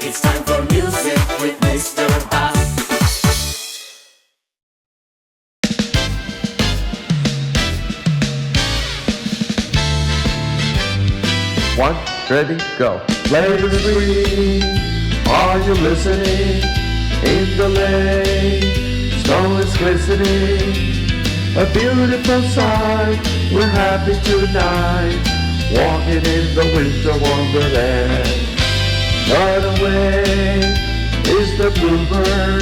It's time for music with Mr. Bob. One, ready, go. Ladies free, are you listening? In the lane, snow is glistening. A beautiful sight, we're happy tonight. Walking in the winter wonderland. Right away is the bluebird.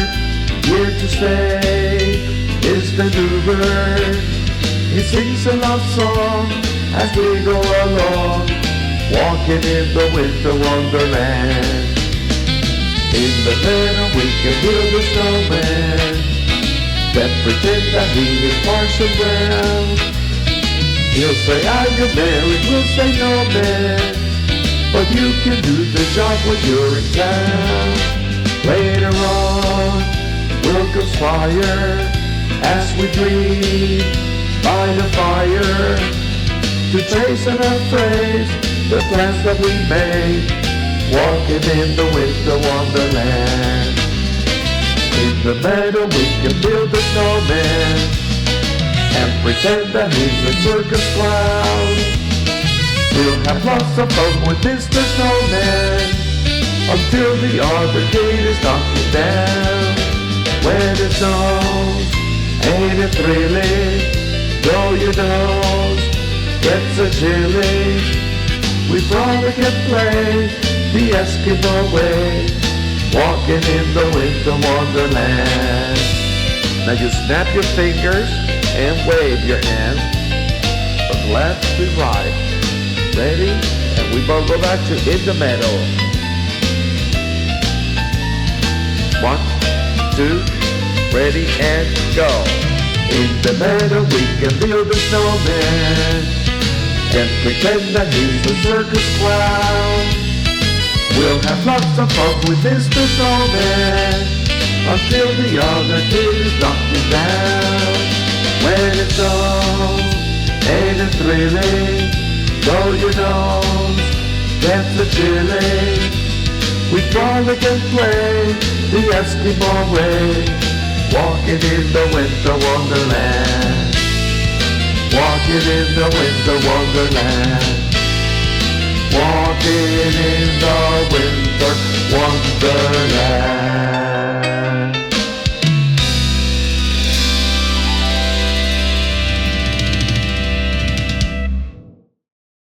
Here to stay is the new bird. He sings a love song as we go along. Walking in the winter wonderland. In the meadow we can build a snowman, then pretend that he is Parson Brown. He'll say, are you married? We'll say, no man, but you can do the job when you're in town. Later on we'll conspire as we dream by the fire to trace and unphrase the plans that we made, walking in the winter wonderland. In the meadow we can build a snowman and pretend that he's a circus clown. We'll have lots of fun with Mr. Snowman until the other kid is knocking down. When it snows, ain't it thrilling? Though your nose gets a chilly, we frolic and play the Eskimo way, walking in the winter wonderland. Now you snap your fingers and wave your hands from left to right. Ready? And we both go back to in the meadow. 1, 2, ready and go. In the meadow we can build a snowman and pretend that he's a circus clown. We'll have lots of fun with Mr. Snowman until the other kid is knocking down. When it snows, ain't it thrilling? Though your nose gets a chilly, we frolic and play the Eskimo way, walking in the winter wonderland. Walking in the winter wonderland. Walking in the winter wonderland.